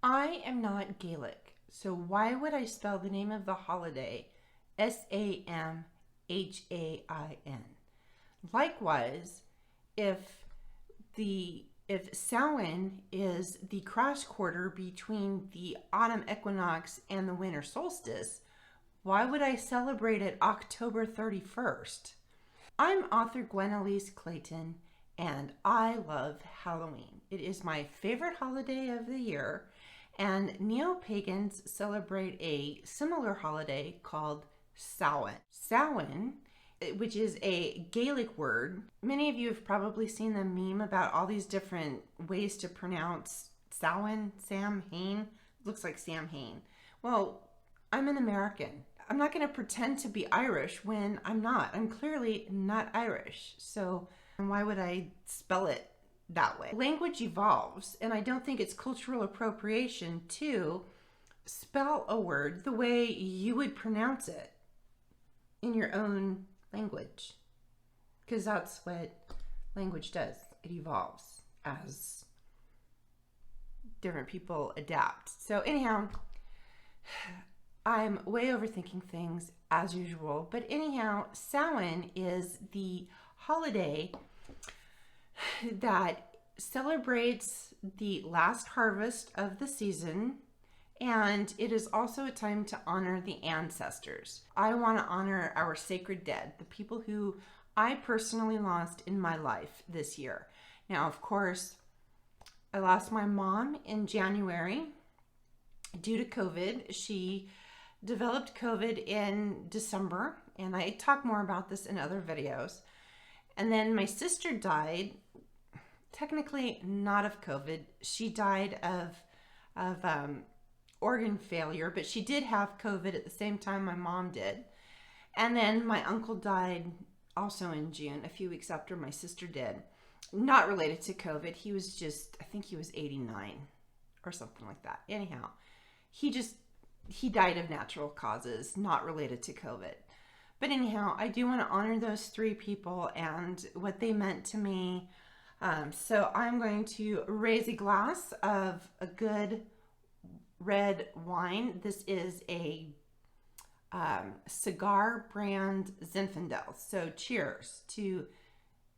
I am not Gaelic, so why would I spell the name of the holiday Samhain? Likewise, if if Samhain is the cross quarter between the autumn equinox and the winter solstice, why would I celebrate it October 31st? I'm author Gwenalise Clayton, and I love Halloween. It is my favorite holiday of the year, and neo-pagans celebrate a similar holiday called Sowyn. Sowyn, which is a Gaelic word. Many of you have probably seen the meme about all these different ways to pronounce Sowyn, Samhain. Looks like Samhain. Well, I'm an American. I'm not going to pretend to be Irish when I'm not. I'm clearly not Irish. So why would I spell it that way? Language evolves, and I don't think it's cultural appropriation to spell a word the way you would pronounce it in your own language, because that's what language does. It evolves as different people adapt. So anyhow, I'm way overthinking things as usual, but anyhow, Samhain is the holiday that celebrates the last harvest of the season, and it is also a time to honor the ancestors. I want to honor our sacred dead, the people who I personally lost in my life this year. Now, of course, I lost my mom in January due to COVID. She developed COVID in December, and I talk more about this in other videos. And then my sister died, technically not of COVID. She died of organ failure, but she did have COVID at the same time my mom did. And then my uncle died also in June, a few weeks after my sister did. Not related to COVID. He was just, I think he was 89 or something like that. Anyhow, he died of natural causes, not related to COVID. But anyhow, I do want to honor those three people and what they meant to me. So I'm going to raise a glass of a good red wine. This is a cigar brand Zinfandel. So cheers to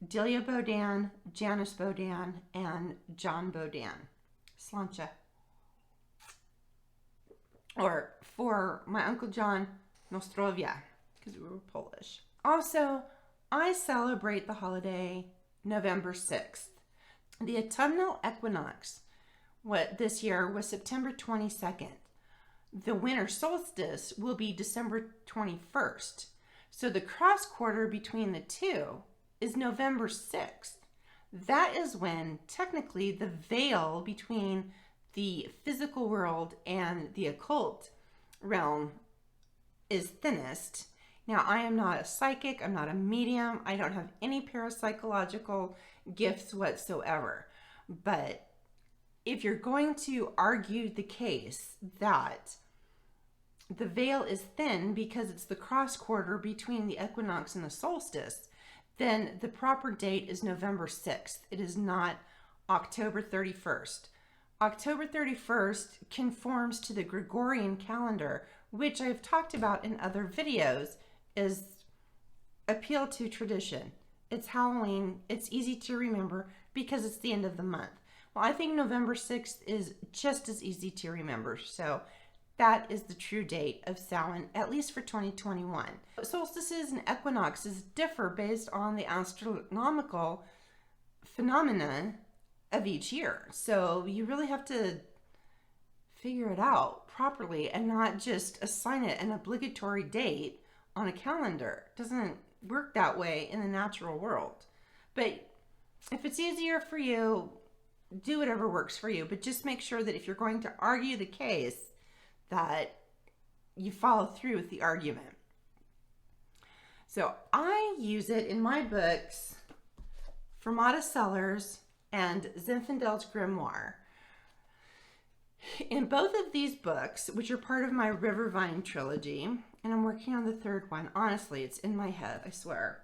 Delia Bodan, Janice Bodan, and John Bodan. Slancha. Or for my Uncle John, Nostrovia, because we were Polish. Also, I celebrate the holiday November 6th. The autumnal equinox this year was September 22nd. The winter solstice will be December 21st. So the cross quarter between the two is November 6th. That is when technically the veil between the physical world and the occult realm is thinnest. Now, I am not a psychic. I'm not a medium. I don't have any parapsychological gifts whatsoever. But if you're going to argue the case that the veil is thin because it's the cross quarter between the equinox and the solstice, then the proper date is November 6th. It is not October 31st. October 31st conforms to the Gregorian calendar, which I've talked about in other videos, is appeal to tradition. It's Halloween. It's easy to remember because it's the end of the month. Well, I think November 6th is just as easy to remember. So that is the true date of Samhain, at least for 2021. Solstices and equinoxes differ based on the astronomical phenomena of each year. So you really have to figure it out properly and not just assign it an obligatory date on a calendar. It doesn't work that way in the natural world. But if it's easier for you, do whatever works for you. But just make sure that if you're going to argue the case, that you follow through with the argument. So I use it in my books, Comatis Sellers and Zinfandel's Grimoire. In both of these books, which are part of my Rivervine trilogy, and I'm working on the third one, honestly, it's in my head, I swear.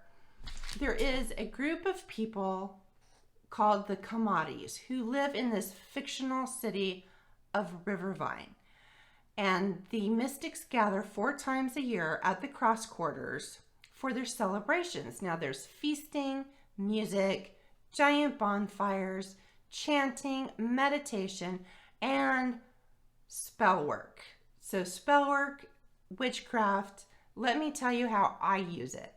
There is a group of people called the Comatis who live in this fictional city of Rivervine. And the mystics gather 4 times a year at the crossquarters for their celebrations. Now there's feasting, music, giant bonfires, chanting, meditation, and spell work. So spell work, witchcraft, let me tell you how I use it.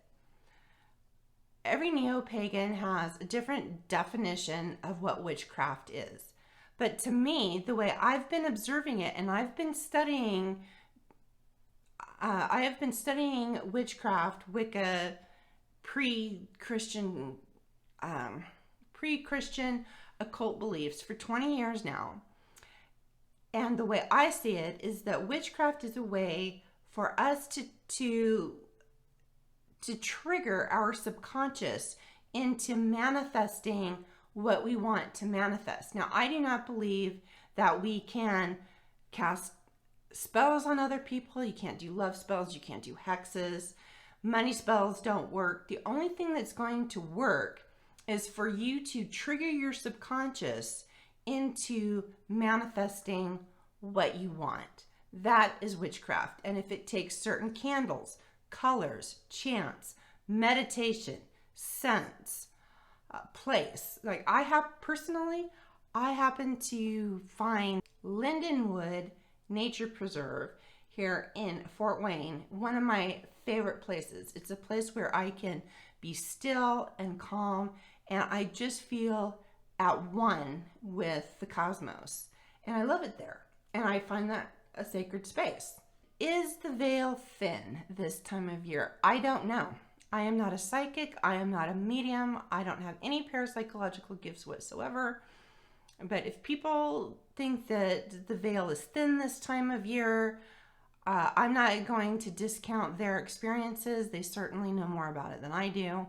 Every neo-pagan has a different definition of what witchcraft is. But to me, the way I've been observing it, and I've been studying witchcraft, Wicca, pre-Christian occult beliefs for 20 years now. And the way I see it is that witchcraft is a way for us to trigger our subconscious into manifesting what we want to manifest. Now, I do not believe that we can cast spells on other people. You can't do love spells. You can't do hexes. Money spells don't work. The only thing that's going to work is for you to trigger your subconscious into manifesting what you want. That is witchcraft. And if it takes certain candles, colors, chants, meditation, scents, place. Like I happen to find Lindenwood Nature Preserve here in Fort Wayne, one of my favorite places. It's a place where I can be still and calm, and I just feel at one with the cosmos. And I love it there. And I find that a sacred space. Is the veil thin this time of year? I don't know. I am not a psychic. I am not a medium. I don't have any parapsychological gifts whatsoever. But if people think that the veil is thin this time of year, I'm not going to discount their experiences. They certainly know more about it than I do.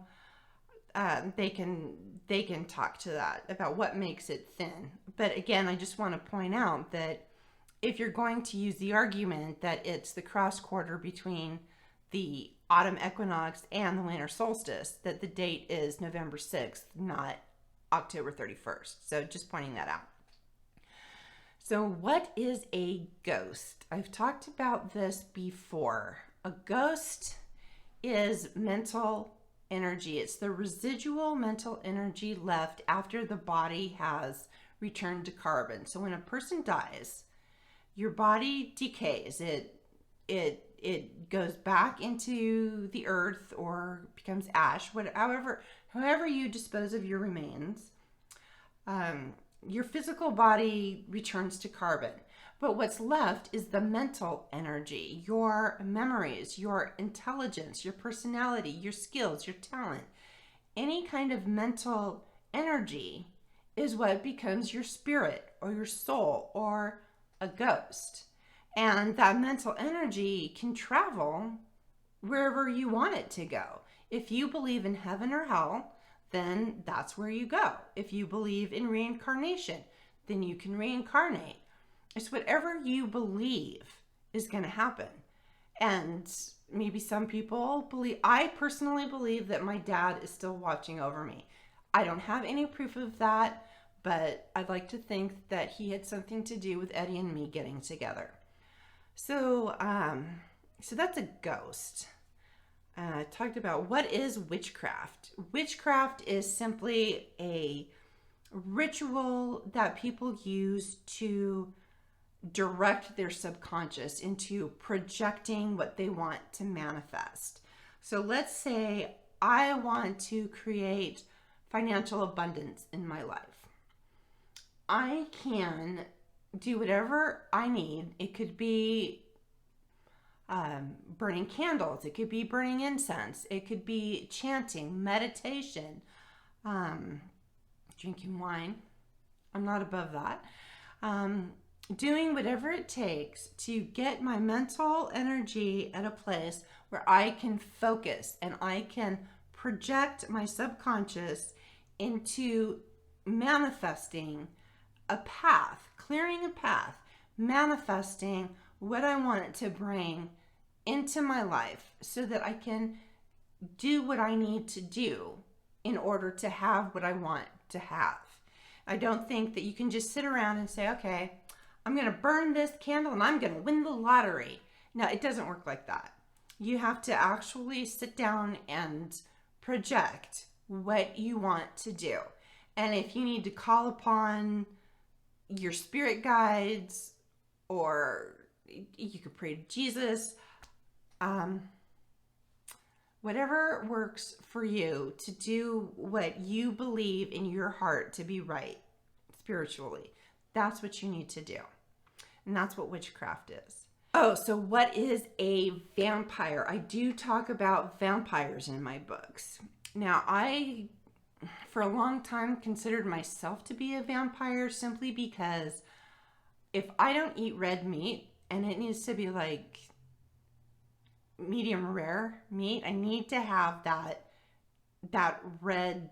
They can talk to that about what makes it thin. But again, I just want to point out that if you're going to use the argument that it's the cross quarter between the autumn equinox and the winter solstice, that the date is November 6th, not October 31st. So just pointing that out. So what is a ghost? I've talked about this before. A ghost is mental energy. It's the residual mental energy left after the body has returned to carbon. So when a person dies, your body decays. It goes back into the earth or becomes ash, however you dispose of your remains. Your physical body returns to carbon. But what's left is the mental energy, your memories, your intelligence, your personality, your skills, your talent. Any kind of mental energy is what becomes your spirit or your soul or a ghost. And that mental energy can travel wherever you want it to go. If you believe in heaven or hell, then that's where you go. If you believe in reincarnation, then you can reincarnate. It's whatever you believe is going to happen. And maybe some people believe, I personally believe that my dad is still watching over me. I don't have any proof of that, but I'd like to think that he had something to do with Eddie and me getting together. So that's a ghost. Talked about what is witchcraft. Witchcraft is simply a ritual that people use to direct their subconscious into projecting what they want to manifest. So let's say I want to create financial abundance in my life. I can do whatever I need. It could be burning candles. It could be burning incense. It could be chanting, meditation, drinking wine. I'm not above that. Doing whatever it takes to get my mental energy at a place where I can focus and I can project my subconscious into manifesting a path, clearing a path, manifesting what I want it to bring into my life so that I can do what I need to do in order to have what I want to have. I don't think that you can just sit around and say, okay, I'm going to burn this candle and I'm going to win the lottery. No, it doesn't work like that. You have to actually sit down and project what you want to do. And if you need to call upon your spirit guides, or you could pray to Jesus, whatever works for you to do what you believe in your heart to be right spiritually, that's what you need to do. And that's what witchcraft is. Oh, so what is a vampire? I do talk about vampires in my books. Now, I, for a long time, considered myself to be a vampire simply because if I don't eat red meat, and it needs to be like medium rare meat, I need to have that red,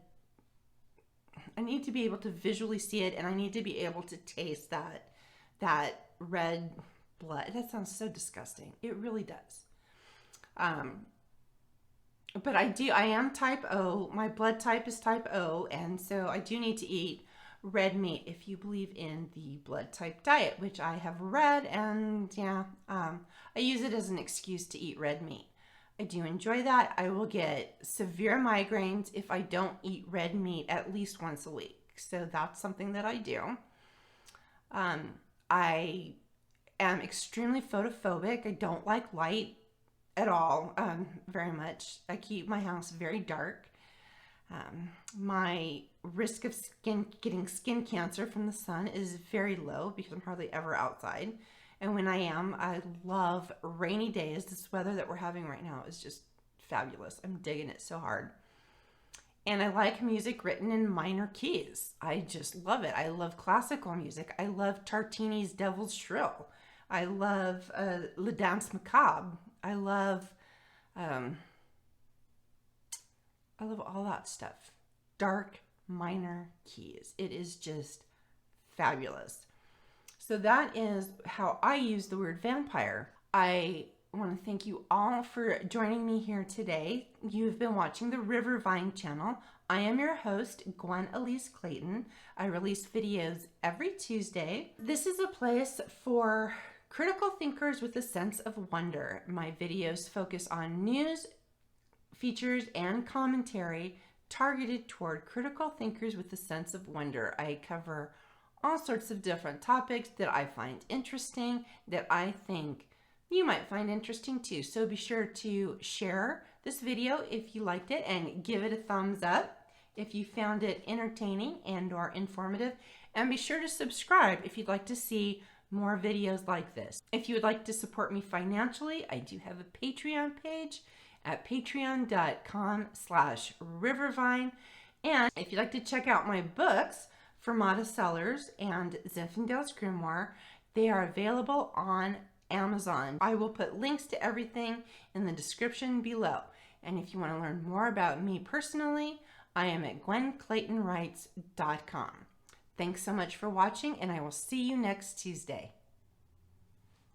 I need to be able to visually see it, and I need to be able to taste that red blood. That sounds so disgusting. It really does. But I am type O. My blood type is type O, and so I do need to eat red meat if you believe in the blood type diet, which I have read, and yeah, I use it as an excuse to eat red meat. I do enjoy that. I will get severe migraines if I don't eat red meat at least once a week. So that's something that I do. I am extremely photophobic. I don't like light at all, very much. I keep my house very dark. My risk of getting skin cancer from the sun is very low because I'm hardly ever outside. And when I am, I love rainy days. This weather that we're having right now is just fabulous. I'm digging it so hard. And I like music written in minor keys. I just love it. I love classical music. I love Tartini's Devil's Shrill. I love Le Danse Macabre. I love all that stuff. Dark minor keys. It is just fabulous. So that is how I use the word vampire. I want to thank you all for joining me here today. You've been watching the Rivervine channel. I am your host, Gwen Elise Clayton. I release videos every Tuesday. This is a place for critical thinkers with a sense of wonder. My videos focus on news, features, and commentary targeted toward critical thinkers with a sense of wonder. I cover all sorts of different topics that I find interesting, that I think you might find interesting too. So be sure to share this video if you liked it and give it a thumbs up if you found it entertaining and or informative. And be sure to subscribe if you'd like to see more videos like this. If you would like to support me financially, I do have a Patreon page at patreon.com/rivervine. And if you'd like to check out my books, Fermata Sellers and Zinfandel's Grimoire, they are available on Amazon. I will put links to everything in the description below. And if you want to learn more about me personally, I am at gwenclaytonwrites.com. Thanks so much for watching, and I will see you next Tuesday.